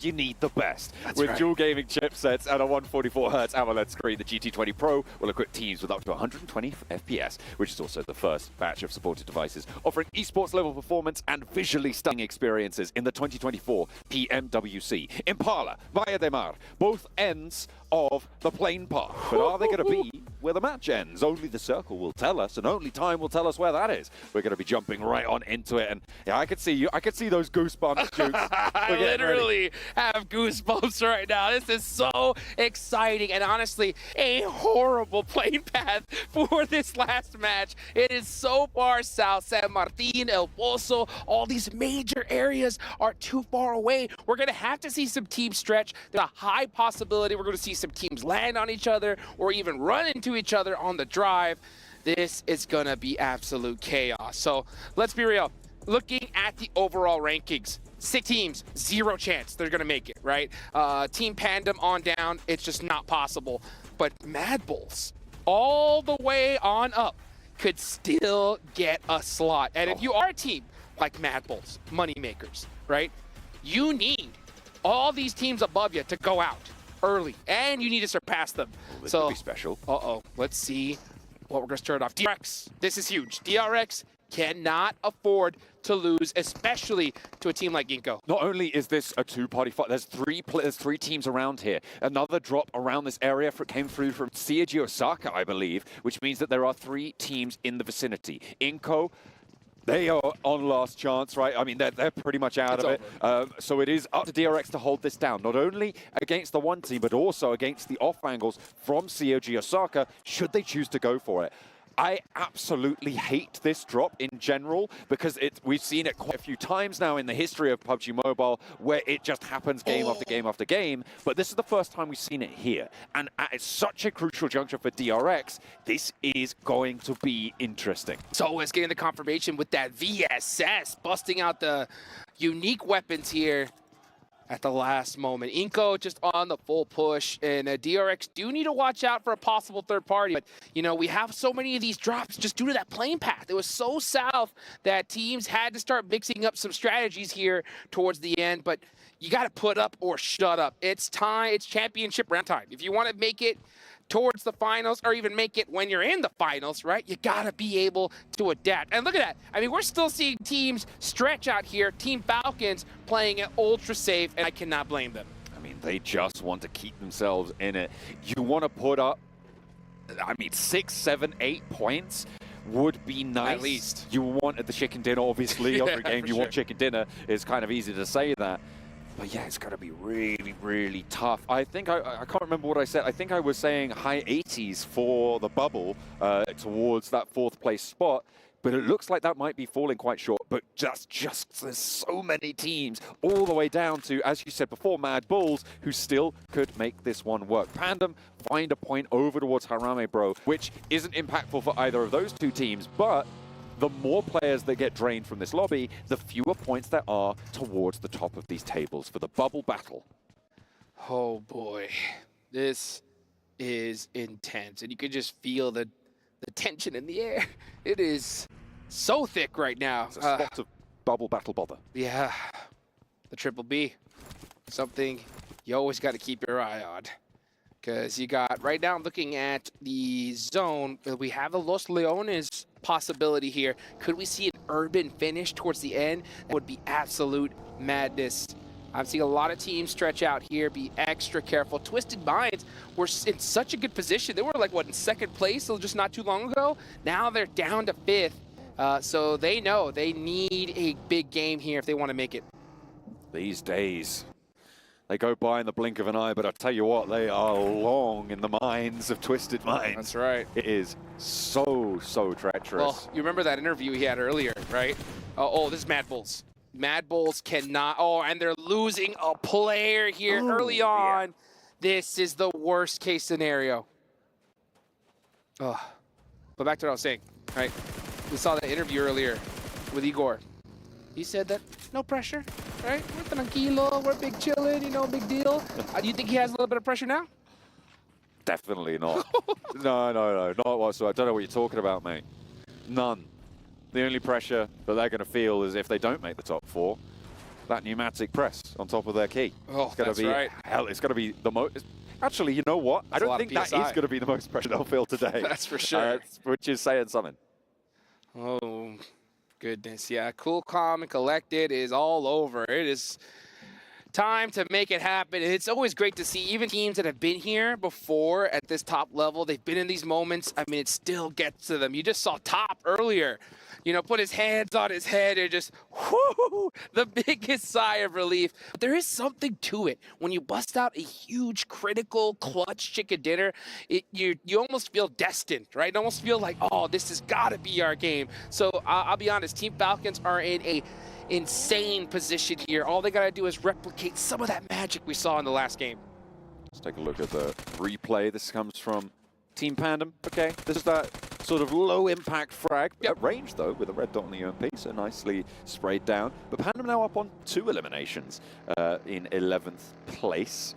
you need the best. That's With right. dual gaming chipsets and a 144Hz AMOLED screen, the GT20 Pro will equip teams with up to 120 FPS, which is also the first batch of supported devices, offering esports level performance and visually stunning experiences in the 2024 PMWC. Impala, Via de Mar, both ends of the plane path. But are they going to be where the match ends? Only the circle will tell us, and only time will tell us where that is. We're going to be jumping right on into it, and yeah, I could see you. I could see those goosebumps, Jukes. I literally have goosebumps right now. This is so exciting, and honestly, a horrible plane path for this last match. It is so far south. San Martin, El Pozo, all these major areas are too far away. We're going to have to see some teams stretch. There's a high possibility we're going to see some teams land on each other or even run into each other on the drive. This is going to be absolute chaos. So let's be real. Looking at the overall rankings, 6 teams, 0 chance they're going to make it, right? Team Pandem on down, it's just not possible. But Mad Bulls, all the way on up, could still get a slot. And if you are a team like Mad Bulls, Moneymakers, right? You need all these teams above you to go out early, and you need to surpass them. Well, this so, could be special. Let's see what we're going to start off. DRX, this is huge. DRX cannot afford to lose, especially to a team like Ginkgo. Not only is this a two-party fight, there's three teams around here. Another drop around this area came through from Seiji Osaka, I believe, which means that there are 3 teams in the vicinity. Inko, they are on last chance, right? I mean, they're pretty much out of it. So it is up to DRX to hold this down, not only against the one team, but also against the off angles from COG Osaka, should they choose to go for it. I absolutely hate this drop in general because we've seen it quite a few times now in the history of PUBG Mobile where it just happens game after game after game. But this is the first time we've seen it here. And at such a crucial juncture for DRX, this is going to be interesting. So it's getting the confirmation with that VSS, busting out the unique weapons here at the last moment. Inko just on the full push, and DRX do need to watch out for a possible third party. But, you know, we have so many of these drops just due to that plane path. It was so south that teams had to start mixing up some strategies here towards the end. But you got to put up or shut up. It's time. It's championship round time. If you want to make it towards the finals or even make it when you're in the finals, right? You gotta be able to adapt. And look at that. I mean, we're still seeing teams stretch out here. Team Falcons playing it ultra safe, and I cannot blame them. I mean, they just want to keep themselves in it. You want to put up, I mean, 6, 7, 8 points would be nice. At least. You want the chicken dinner, obviously. Yeah, Every game you sure. want chicken dinner. It's kind of easy to say that. But yeah, it's going to be really, really tough. I think, I can't remember what I said. I think I was saying high 80s for the bubble towards that 4th place spot. But it looks like that might be falling quite short. But just there's so many teams all the way down to, as you said before, Mad Bulls, who still could make this one work. Pandem find a point over towards Harame Bro, which isn't impactful for either of those 2 teams, but the more players that get drained from this lobby, the fewer points there are towards the top of these tables for the bubble battle. Oh boy, this is intense. And you can just feel the tension in the air. It is so thick right now. It's a spot of bubble battle bother. Yeah, the triple B, something you always got to keep your eye on. Because you got, right now I'm looking at the zone, we have a Los Leones possibility here. Could we see an urban finish towards the end? That would be absolute madness. I'm seeing a lot of teams stretch out here, be extra careful. Twisted Minds were in such a good position. They were like, what, in 2nd place just not too long ago? Now they're down to 5th. So they know they need a big game here if they want to make it. These days, they go by in the blink of an eye, but I tell you what, they are long in the minds of Twisted Minds. That's right. It is so treacherous. Well, you remember that interview he had earlier, right? Oh, this is Mad Bulls. Mad Bulls cannot, and they're losing a player here early on. Yeah. This is the worst case scenario. But back to what I was saying, right? We saw that interview earlier with Igor. He said that no pressure, right? We're tranquilo, we're big chillin', you know, big deal. Do you think he has a little bit of pressure now? Definitely not. No, not whatsoever. I don't know what you're talking about, mate. None. The only pressure that they're going to feel is if they don't make the top 4. that pneumatic press on top of their key. Oh, that's right. Hell, it's going to be the most... Actually, you know what? I don't think that is going to be the most pressure they'll feel today. That's for sure. Which is saying something. Oh, goodness. Yeah, cool, calm, and collected is all over. It is time to make it happen. And it's always great to see even teams that have been here before at this top level. They've been in these moments. I mean, it still gets to them. You just saw Top earlier, you know, put his hands on his head and just, whoo, the biggest sigh of relief. But there is something to it. When you bust out a huge, critical, clutch chicken dinner, you almost feel destined, right? You almost feel like, oh, this has got to be our game. So I'll be honest, Team Falcons are in a insane position here. All they got to do is replicate some of that magic we saw in the last game. Let's take a look at the replay. This comes from Team Pandem. Okay, this is that sort of low-impact frag. At range, though, with a red dot on the UMP, so nicely sprayed down. But Pandem now up on 2 eliminations in 11th place.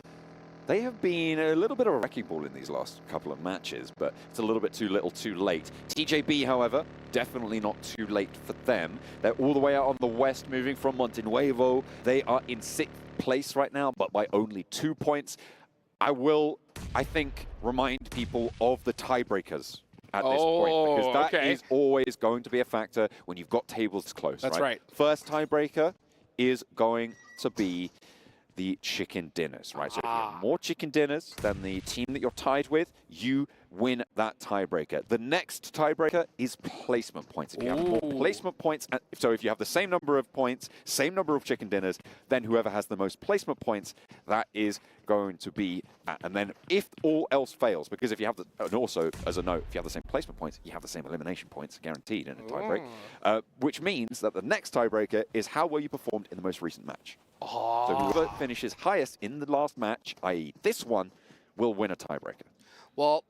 They have been a little bit of a wrecking ball in these last couple of matches, but it's a little bit too little too late. TJB, however, definitely not too late for them. They're all the way out on the west, moving from Monte Nuevo. They are in 6th place right now, but by only 2 points. I will, I think, remind people of the tiebreakers at this point, because that is always going to be a factor when you've got tables close. That's right. First tiebreaker is going to be the chicken dinners, right? So if you have more chicken dinners than the team that you're tied with, you win that tiebreaker. The next tiebreaker is placement points. If you have more placement points, so if you have the same number of points, same number of chicken dinners, then whoever has the most placement points, that is going to be, and then if all else fails, because if you have the, and also as a note, if you have the same placement points, you have the same elimination points guaranteed in a tiebreak, which means that the next tiebreaker is how well you performed in the most recent match. So whoever finishes highest in the last match, i.e. this one, will win a tiebreaker. Well,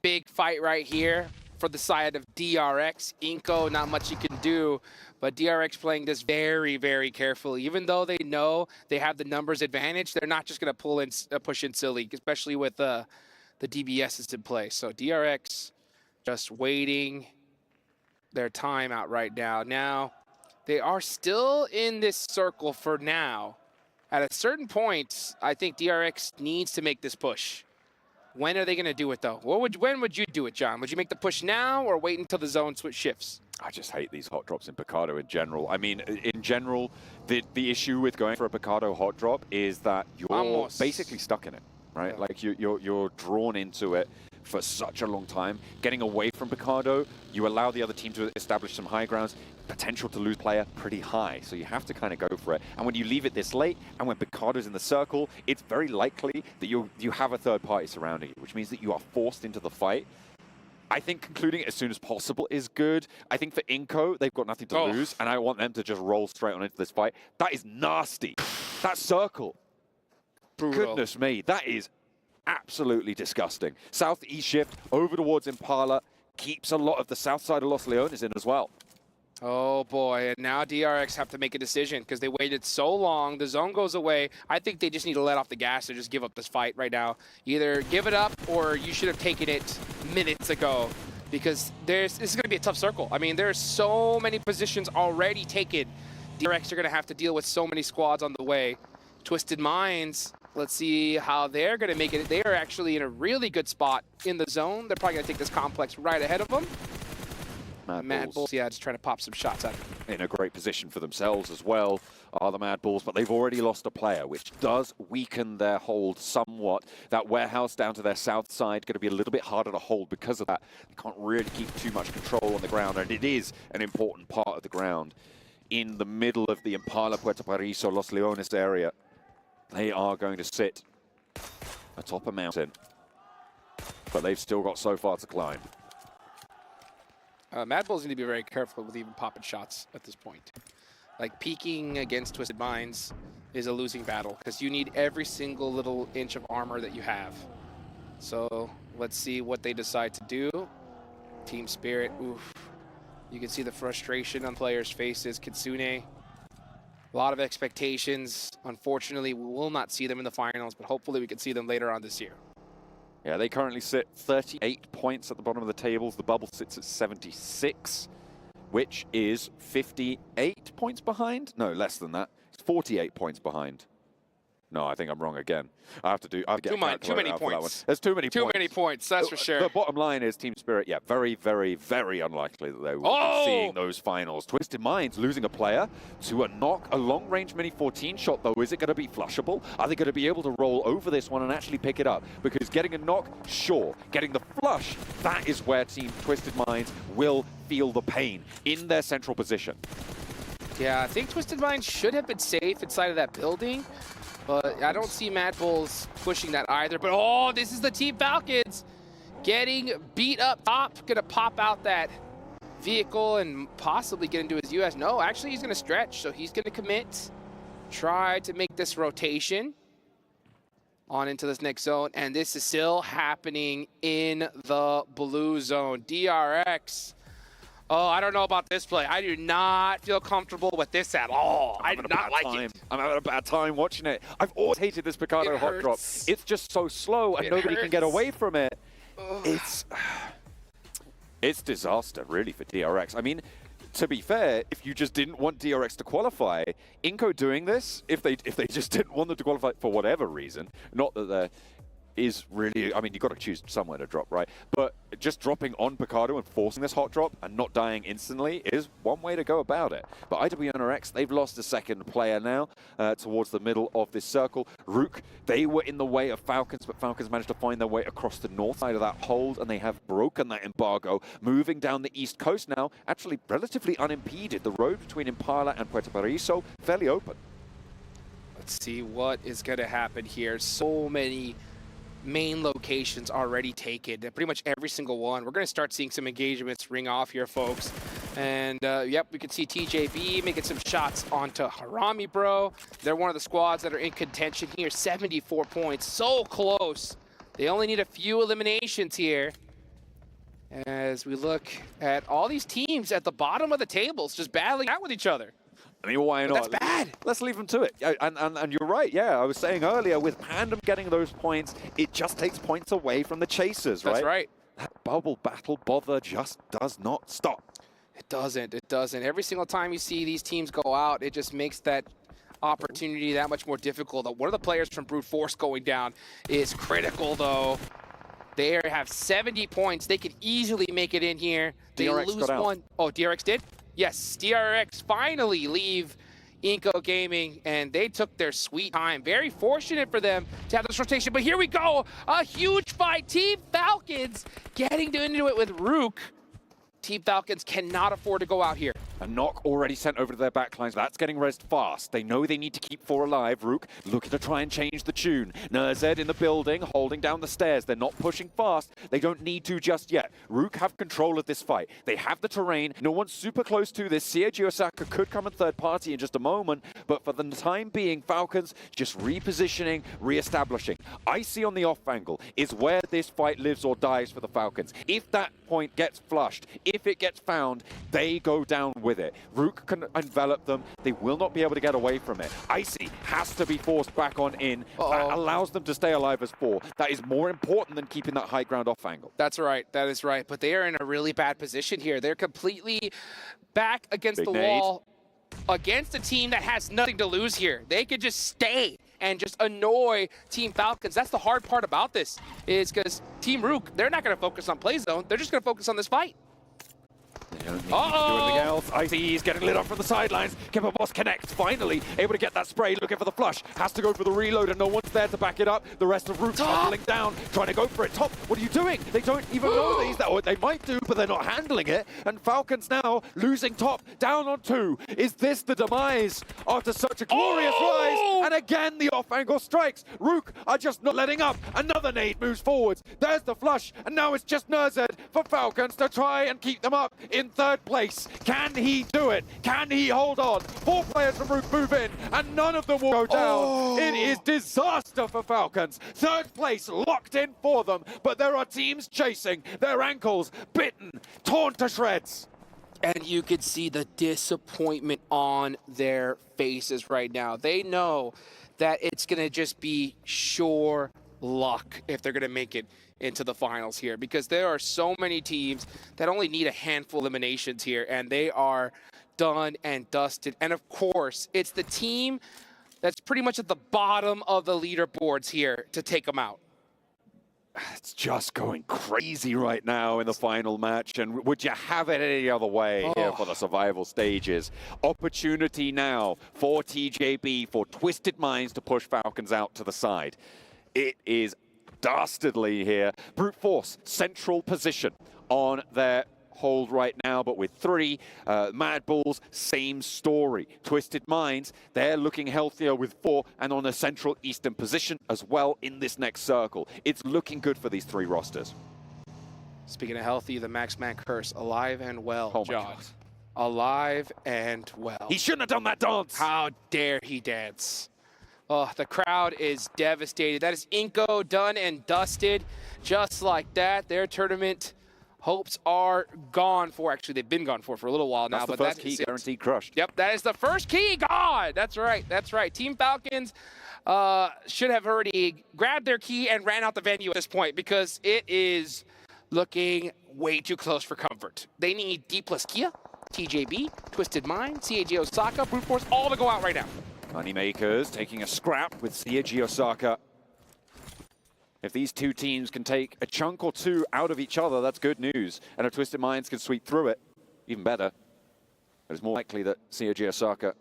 big fight right here for the side of DRX. Inco, not much you can do, but DRX playing this very, very carefully. Even though they know they have the numbers advantage, they're not just going to pull in, push in silly, especially with the DBSs in play. So DRX just waiting their time out right now. Now, they are still in this circle for now. At a certain point, I think DRX needs to make this push. When are they going to do it, though? When would you do it, John? Would you make the push now or wait until the zone switch shifts? I just hate these hot drops in Picado in general. I mean, in general, the issue with going for a Picado hot drop is that you're basically stuck in it, right? Yeah. Like you're drawn into it for such a long time. Getting away from Picado, you allow the other team to establish some high grounds. Potential to lose player pretty high, so you have to kind of go for it. And when you leave it this late, and when Picado's in the circle, it's very likely that you have a third party surrounding you, which means that you are forced into the fight. I think concluding it as soon as possible is good. I think for Inco, they've got nothing to lose, and I want them to just roll straight on into this fight. That is nasty. That circle. Brutal. Goodness me, that is absolutely disgusting. Southeast shift over towards Impala keeps a lot of the south side of Los Leones in as well. Oh boy, and now DRX have to make a decision because they waited so long. The zone goes away. I think they just need to let off the gas or just give up this fight right now. Either give it up or you should have taken it minutes ago, because this is going to be a tough circle. I mean, there's so many positions already taken. DRX are going to have to deal with so many squads on the way. Twisted Minds, let's see how they're going to make it. They are actually in a really good spot in the zone. They're probably going to take this complex right ahead of them. Mad Bulls, yeah, just trying to pop some shots at him. In a great position for themselves as well are the Mad Bulls, but they've already lost a player, which does weaken their hold somewhat. That warehouse down to their south side going to be a little bit harder to hold because of that. They can't really keep too much control on the ground, and it is an important part of the ground. In the middle of the Impala, Puerto Paraiso, Los Leones area, they are going to sit atop a mountain, but they've still got so far to climb. Mad Bulls need to be very careful with even popping shots at this point. Like, peeking against Twisted Minds is a losing battle because you need every single little inch of armor that you have. So let's see what they decide to do. Team Spirit, oof. You can see the frustration on players' faces. Kitsune, a lot of expectations. Unfortunately, we will not see them in the finals, but hopefully we can see them later on this year. Yeah, they currently sit 38 points at the bottom of the tables. The bubble sits at 76, which is 58 points behind. No, less than that. It's 48 points behind. No, I think I'm wrong again. I have to get too many points. There's too many points. Too many points, that's for sure. The bottom line is Team Spirit, yeah, very, very, very unlikely that they will be seeing those finals. Twisted Minds losing a player to a knock, a long-range Mini 14 shot, though. Is it going to be flushable? Are they going to be able to roll over this one and actually pick it up? Because getting a knock, sure. Getting the flush, that is where Team Twisted Minds will feel the pain in their central position. Yeah, I think Twisted Minds should have been safe inside of that building. But I don't see Mad Bulls pushing that either. But oh, this is the Team Falcons getting beat up top. Gonna pop out that vehicle and possibly get into his US. No, actually he's gonna stretch, so he's gonna commit. Try to make this rotation on into this next zone. And this is still happening in the blue zone. DRX. Oh, I don't know about this play. I do not feel comfortable with this at all. I do not like it. I'm having a bad time watching it. I've always hated this Picardo hot drop. It's just so slow and nobody can get away from it. It's disaster, really, for DRX. I mean, to be fair, if you just didn't want DRX to qualify, Inco doing this, if they just didn't want them to qualify for whatever reason, not that they're is really, I mean, you've got to choose somewhere to drop, right? But just dropping on Picardo and forcing this hot drop and not dying instantly is one way to go about it. But IWNRX, they've lost a second player now towards the middle of this circle. Rook, they were in the way of Falcons, but Falcons managed to find their way across the north side of that hold, and they have broken that embargo, moving down the east coast now, actually relatively unimpeded. The road between Impala and Puerto Paraíso, fairly open. Let's see what is going to happen here. So many main locations already taken, pretty much every single one. We're going to start seeing some engagements ring off here, folks. And yep, we can see TJB making some shots onto Harami, bro. They're one of the squads that are in contention here. 74 points, so close. They only need a few eliminations here. As we look at all these teams at the bottom of the tables just battling out with each other. I mean, why not? That's bad. Let's leave them to it. And you're right, yeah. I was saying earlier, with Pandem getting those points, it just takes points away from the chasers, right? That's right. That bubble battle bother just does not stop. It doesn't. It doesn't. Every single time you see these teams go out, it just makes that opportunity that much more difficult. One of the players from Brute Force going down is critical, though. They have 70 points. They could easily make it in here. They DRX lose one. Oh, DRX did? Yes, DRX finally leave Inco Gaming, and they took their sweet time. Very fortunate for them to have this rotation, but here we go. A huge fight. Team Falcons getting into it with Rook. Team Falcons cannot afford to go out here. A knock already sent over to their backlines. That's getting rezzed fast. They know they need to keep 4 alive. Rook looking to try and change the tune. Nerzed in the building, holding down the stairs. They're not pushing fast. They don't need to just yet. Rook have control of this fight. They have the terrain. No one's super close to this. Seiji Osaka could come in third party in just a moment, but for the time being, Falcons just repositioning, re-establishing. Icy on the off angle is where this fight lives or dies for the Falcons. If that point gets flushed, if it gets found, they go down with it. Rook can envelop them. They will not be able to get away from it. Icy has to be forced back on in. That allows them to stay alive as 4. That is more important than keeping that high ground off angle. That's right. That is right. But they are in a really bad position here. They're completely back against the wall against a team that has nothing to lose here. They could just stay and just annoy Team Falcons. That's the hard part about this, is because Team Rook, they're not going to focus on play zone. They're just going to focus on this fight. They don't need to do anything else. Icy, he's getting lit up from the sidelines. Kipper Boss connects, finally able to get that spray, looking for the flush. Has to go for the reload, and no one's there to back it up. The rest of Rook tumbling down, trying to go for it. Top, what are you doing? They don't even know that he's there. Or they might do, but they're not handling it. And Falcons now losing top, down on 2. Is this the demise after such a glorious rise? And again, the off-angle strikes. Rook are just not letting up. Another nade moves forwards. There's the flush, and now it's just Nerzed for Falcons to try and keep them up in third place. Can he do it? Can he hold on? 4 players from Rook move in, and none of them will go down. It is disaster for Falcons. Third place locked in for them, but there are teams chasing. Their ankles bitten, torn to shreds. And you could see the disappointment on their faces right now. They know that it's going to just be sure luck if they're going to make it into the finals here, because there are so many teams that only need a handful of eliminations here, and they are done and dusted. And of course, it's the team that's pretty much at the bottom of the leaderboards here to take them out. It's just going crazy right now in the final match, and would you have it any other way here for the survival stages? Opportunity now for TJB, for Twisted Minds to push Falcons out to the side. It is dastardly here. Brute Force, central position on their hold right now, but with 3. Mad Bulls, same story. Twisted Minds, they're looking healthier with 4 and on a central eastern position as well in this next circle. It's looking good for these 3 rosters. Speaking of healthy, the Max Man curse, alive and well, Oh my John. God. Alive and well. He shouldn't have done that dance. How dare he dance? Oh, the crowd is devastated. That is Inco done and dusted. Just like that, their tournament hopes are gone for. Actually, they've been gone for a little while now. That's the but first key guaranteed crushed. Yep, that is the first key gone. That's right. That's right. Team Falcons should have already grabbed their key and ran out the venue at this point because it is looking way too close for comfort. They need D plus Kia, TJB, Twisted Mind, CAG Osaka, Brute Force, all to go out right now. Moneymakers taking a scrap with CAG Osaka. If these 2 teams can take a chunk or 2 out of each other, that's good news. And if Twisted Minds can sweep through it, even better. But it's more likely that CAG Osaka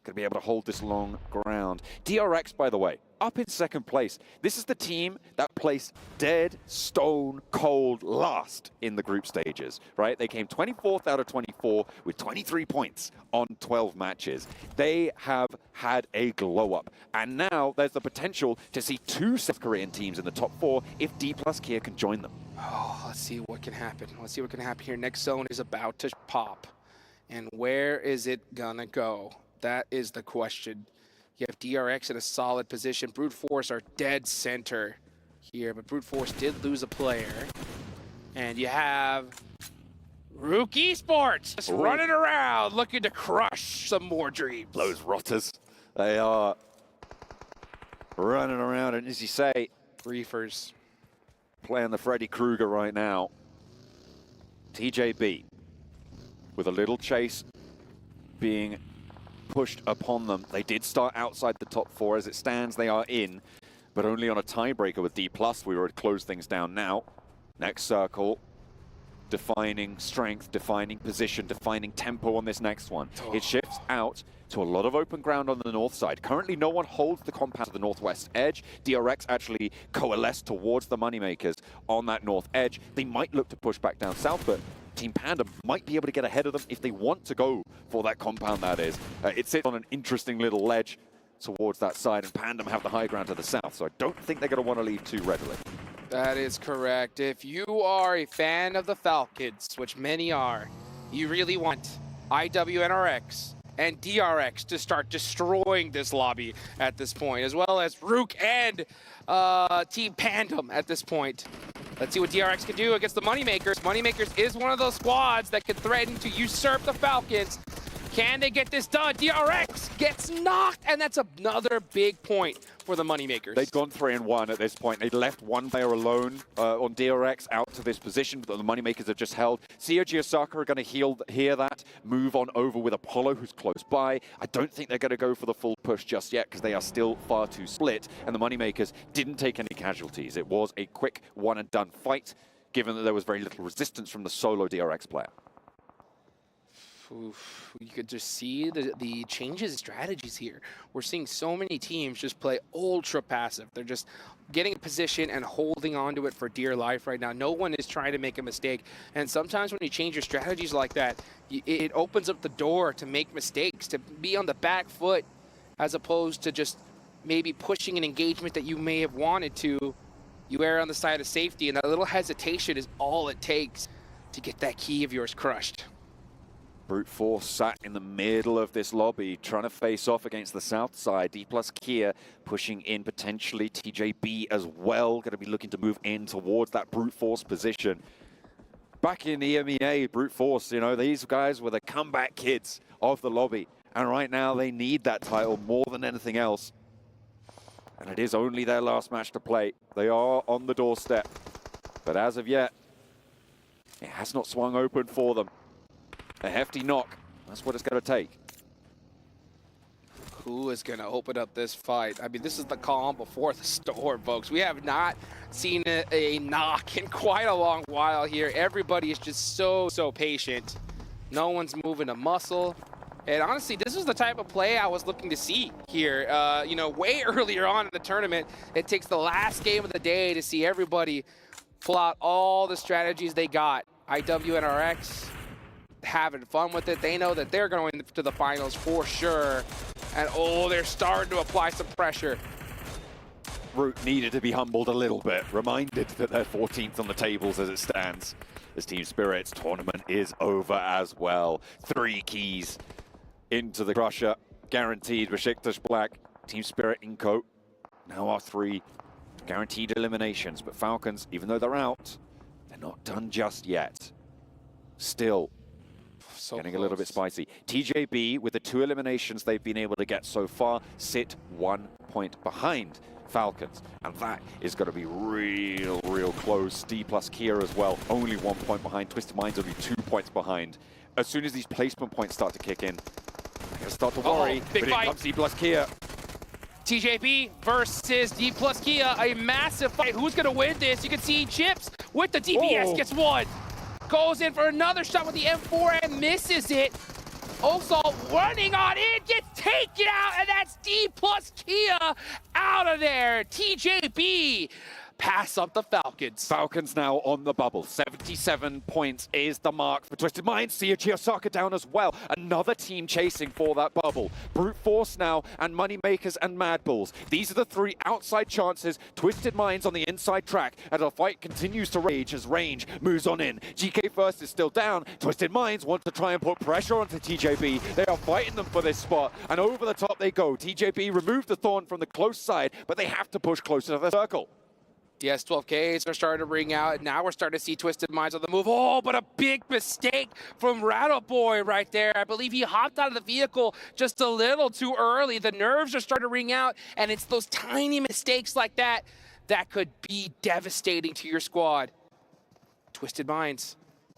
could be able to hold this long ground. DRX, by the way, up in 2nd place. This is the team that placed dead, stone, cold last in the group stages, right? They came 24th out of 24 with 23 points on 12 matches. They have had a glow up. And now there's the potential to see 2 South Korean teams in the top 4 if D plus Kia can join them. Oh, let's see what can happen. Let's see what can happen here. Next zone is about to pop. And where is it gonna go? That is the question. You have DRX in a solid position. Brute Force are dead center here, but Brute Force did lose a player. And you have Rook Esports just running around looking to crush some more dreams. Those rotters, they are running around, and as you say, Reefers playing the Freddy Krueger right now. TJB with a little chase being pushed upon them. They did start outside the top 4. As it stands, they are in, but only on a tiebreaker with D+. We would close things down now. Next circle, defining strength, defining position, defining tempo on this next one. It shifts out to a lot of open ground on the north side. Currently, no one holds the compound to the northwest edge. DRX actually coalesced towards the Moneymakers on that north edge. They might look to push back down south, but Team Panda might be able to get ahead of them if they want to go for that compound, that is. It sits on an interesting little ledge towards that side, and Pandem have the high ground to the south, so I don't think they're going to want to leave too readily. That is correct. If you are a fan of the Falcons, which many are, you really want IWNRX and DRX to start destroying this lobby at this point, as well as Rook and Team Pandem at this point. Let's see what DRX can do against the Moneymakers. Moneymakers is one of those squads that could threaten to usurp the Falcons. Can they get this done? DRX gets knocked, and that's another big point for the Moneymakers. They've gone 3-1 at this point. They left one player alone on DRX out to this position, but the Moneymakers have just held. COG Osaka are going to hear that, move on over with Apollo, who's close by. I don't think they're going to go for the full push just yet because they are still far too split, and the Moneymakers didn't take any casualties. It was a quick one-and-done fight, given that there was very little resistance from the solo DRX player. Oof, you could just see the changes in strategies here. We're seeing so many teams just play ultra passive. They're just getting a position and holding on to it for dear life right now. No one is trying to make a mistake. And sometimes when you change your strategies like that, it opens up the door to make mistakes, to be on the back foot, as opposed to just maybe pushing an engagement that you may have wanted to. You err on the side of safety, and that little hesitation is all it takes to get that key of yours crushed. Brute Force sat in the middle of this lobby, trying to face off against the south side. D plus Kia pushing in potentially. TJB as well, going to be looking to move in towards that Brute Force position. Back in the EMEA, Brute Force, you know, these guys were the comeback kids of the lobby. And right now they need that title more than anything else. And it is only their last match to play. They are on the doorstep. But as of yet, it has not swung open for them. A hefty knock That's what it's going to take. Who is going to open up this fight? I mean, this is the calm before the storm, folks. We have not seen a knock in quite a long while here. Everybody is just so patient. No one's moving a muscle. And honestly, this is the type of play I was looking to see here. You know, way earlier on in the tournament, it takes the last game of the day to see everybody pull out all the strategies they got. IW and RX having fun with it. They know that they're going to the finals for sure. And oh, they're starting to apply some pressure. Root needed to be humbled a little bit, reminded that they're 14th on the tables as it stands. This Team Spirit's tournament is over as well. 3 keys into the Crusher, guaranteed. Besiktas Black, Team Spirit, Inco. Now our 3 guaranteed eliminations, but Falcons, even though they're out, they're not done just yet. Still getting a little bit spicy. TJB, with the 2 eliminations they've been able to get so far, sit 1 point behind Falcons. And that is going to be real close. D plus Kia as well, only 1 point behind. Twisted Minds only 2 points behind. As soon as these placement points start to kick in, they're going to start to worry. Big but fight. Here comes D plus Kia. TJB versus D plus Kia, a massive fight. Who's going to win this? You can see Chips with the DPS gets 1. Goes in for another shot with the M4 and misses it. Osal running on in, gets taken out, and that's D plus Kia out of there. TJB pass up the Falcons. Falcons now on the bubble. 77 points is the mark for Twisted Minds. CG Osaka down as well. Another team chasing for that bubble. Brute Force now and Moneymakers and Mad Bulls. These are the 3 outside chances. Twisted Minds on the inside track as the fight continues to rage as Range moves on in. GK First is still down. Twisted Minds want to try and put pressure onto TJB. They are fighting them for this spot, and over the top they go. TJB removed the Thorn from the close side, but they have to push closer to the circle. Yes, 12Ks are starting to ring out. Now we're starting to see Twisted Minds on the move. Oh, but a big mistake from Rattle Boy right there. I believe he hopped out of the vehicle just a little too early. The nerves are starting to ring out, and it's those tiny mistakes like that that could be devastating to your squad. Twisted Minds,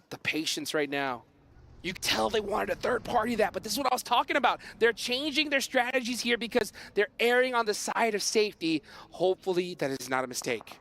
the patience right now. You can tell they wanted a third party that, but this is what I was talking about. They're changing their strategies here because they're erring on the side of safety. Hopefully that is not a mistake.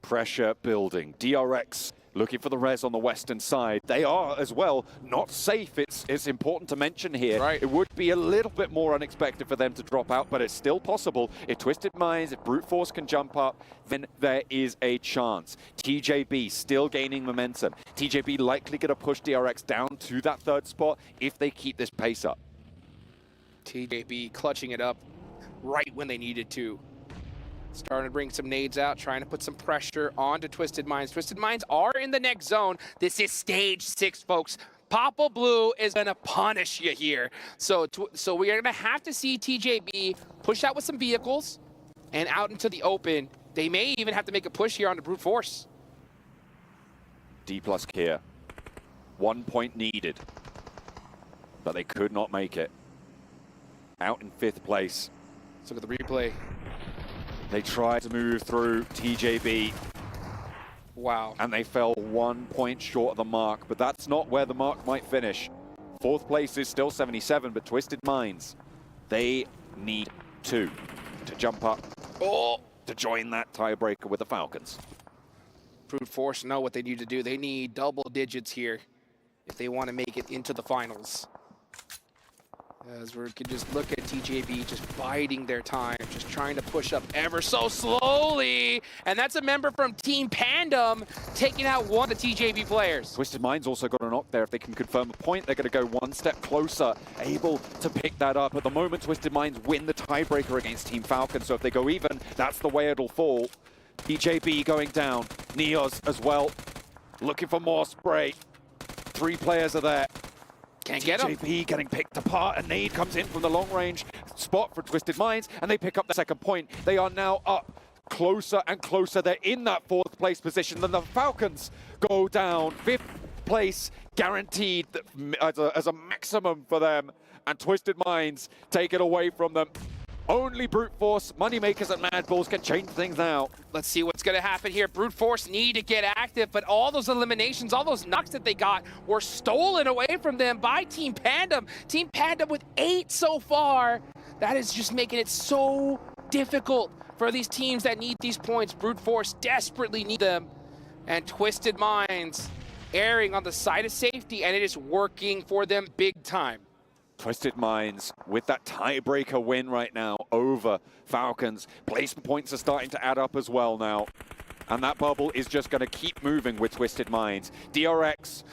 Pressure building. DRX looking for the res on the western side. They are as well not safe. It's important to mention here. Right. It would be a little bit more unexpected for them to drop out, but it's still possible. If Twisted Minds, if Brute Force can jump up, then there is a chance. TJB still gaining momentum. TJB likely going to push DRX down to that 3rd spot if they keep this pace up. TJB clutching it up right when they needed to. Starting to bring some nades out, trying to put some pressure onto Twisted Minds. Twisted Minds are in the next zone. This is stage 6, folks. Papa Blue is going to punish you here. So we are going to have to see TJB push out with some vehicles and out into the open. They may even have to make a push here onto Brute Force. D plus Kia. 1 point needed, but they could not make it. Out in 5th place. Let's look at the replay. They tried to move through TJB. Wow. And they fell 1 point short of the mark, but that's not where the mark might finish. 4th place is still 77, but Twisted Minds, they need 2 to jump up to join that tiebreaker with the Falcons. Brute Force know what they need to do. They need double digits here if they want to make it into the finals. As we can just look at TJB just biding their time, just trying to push up ever so slowly. And that's a member from Team Pandem taking out one of the TJB players. Twisted Minds also got a knock there. If they can confirm a point, they're going to go 1 step closer, able to pick that up. At the moment, Twisted Minds win the tiebreaker against Team Falcon. So if they go even, that's the way it'll fall. TJB going down. Neos as well, looking for more spray. 3 players are there. Can't get him. TJB getting picked apart. A nade comes in from the long range spot for Twisted Minds, and they pick up the 2nd point. They are now up closer and closer. They're in that 4th place position. Then the Falcons go down. 5th place guaranteed as a maximum for them. And Twisted Minds take it away from them. Only Brute Force, Moneymakers, and Mad Balls can change things now. Let's see what's going to happen here. Brute Force need to get active, but all those eliminations, all those knocks that they got were stolen away from them by Team Pandem. Team Pandem with 8 so far. That is just making it so difficult for these teams that need these points. Brute Force desperately need them. And Twisted Minds erring on the side of safety, and it is working for them big time. Twisted Minds with that tiebreaker win right now over Falcons. Placement points are starting to add up as well now. And that bubble is just going to keep moving with Twisted Minds. DRX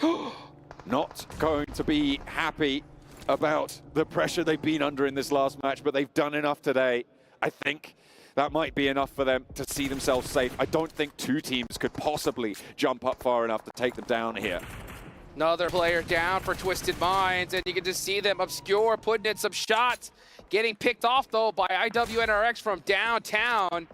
not going to be happy about the pressure they've been under in this last match, but they've done enough today. I think that might be enough for them to see themselves safe. I don't think two teams could possibly jump up far enough to take them down here. Another player down for Twisted Minds, and you can just see them Obscure putting in some shots. Getting picked off, though, by IWNRX from downtown.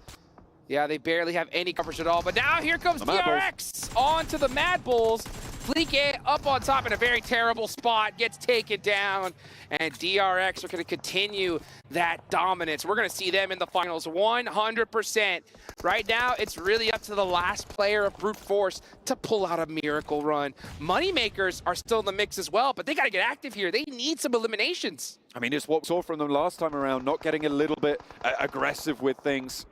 Yeah, they barely have any coverage at all. But now here comes DRX onto the Mad Bulls. Fleek up on top in a very terrible spot, gets taken down, and DRX are going to continue that dominance. We're going to see them in the finals 100%. Right now, it's really up to the last player of Brute Force to pull out a miracle run. Moneymakers are still in the mix as well, but they got to get active here. They need some eliminations. I mean, it's what we saw from them last time around, not getting a little bit aggressive with things.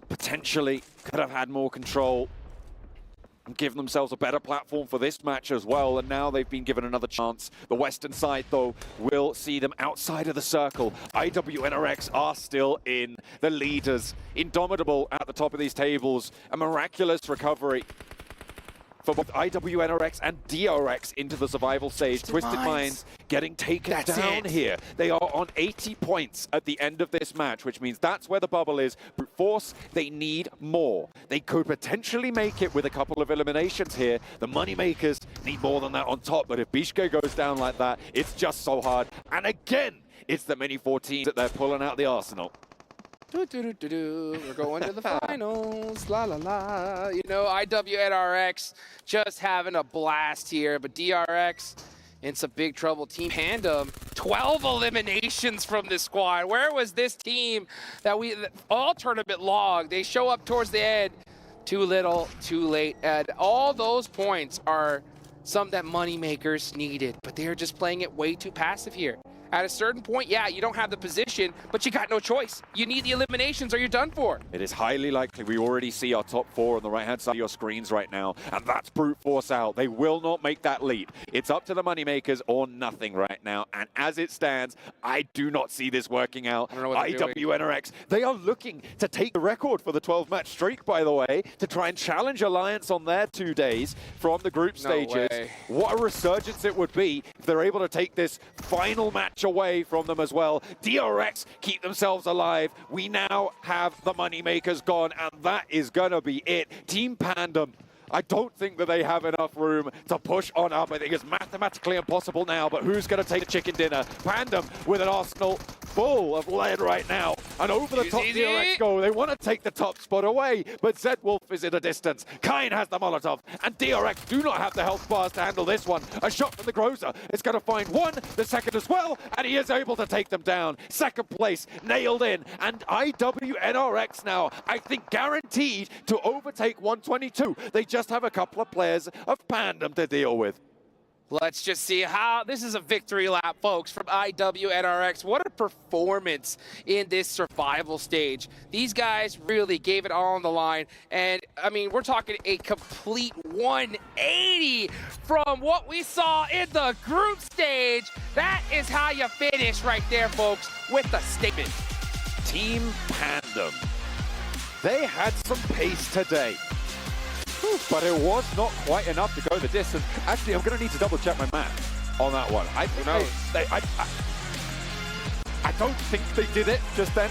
Potentially could have had more control and given themselves a better platform for this match as well, and now they've been given another chance. The western side, though, will see them outside of the circle. IWNRX are still in. The leaders, Indomitable at the top of these tables. A miraculous recovery for both IWNRX and DRX into the survival stage. Twisted Minds getting taken down here. They are on 80 points at the end of this match, which means that's where the bubble is. Brute Force, they need more. They could potentially make it with a couple of eliminations here. The Moneymakers need more than that on top, but if Bishke goes down like that, it's just so hard. And again, it's the mini 14 that they're pulling out the arsenal. We're going to the finals, la la la. You know, IWNRX just having a blast here, but DRX in some big trouble. Team Pandem, 12 eliminations from this squad. Where was this team that all tournament long? They show up towards the end. Too little, too late. And all those points are some that Moneymakers needed, but they're just playing it way too passive here. At a certain point, yeah, you don't have the position, but you got no choice. You need the eliminations or you're done for. It is highly likely we already see our top 4 on the right-hand side of your screens right now, and that's Brute Force out. They will not make that leap. It's up to the Moneymakers or nothing right now, and as it stands, I do not see this working out. IWNRX, they are looking to take the record for the 12-match streak, by the way, to try and challenge Alliance on their 2 days from the group stages. What a resurgence it would be if they're able to take this final match away from them as well. DRX keep themselves alive. We now have the Moneymakers gone, and that is gonna be it. Team Pandem, I don't think that they have enough room to push on up. I think it's mathematically impossible now, but who's going to take the chicken dinner? Pandem with an arsenal full of lead right now. And over the top DRX go. They want to take the top spot away, but Zedwolf is in a distance. Kain has the Molotov, and DRX do not have the health bars to handle this one. A shot from the Groza is going to find one, the second as well, and he is able to take them down. Second place, nailed in, and IWNRX now, I think, guaranteed to overtake 122. They just have a couple of players of Pandem to deal with. Let's just see how this is a victory lap, folks, from IWNRX. What a performance in this survival stage. These guys really gave it all on the line. And, I mean, we're talking a complete 180 from what we saw in the group stage. That is how you finish right there, folks, with the statement. Team Pandem. They had some pace today, but it was not quite enough to go the distance. Actually, I'm going to need to double check my math on that one. I think I don't think they did it just then.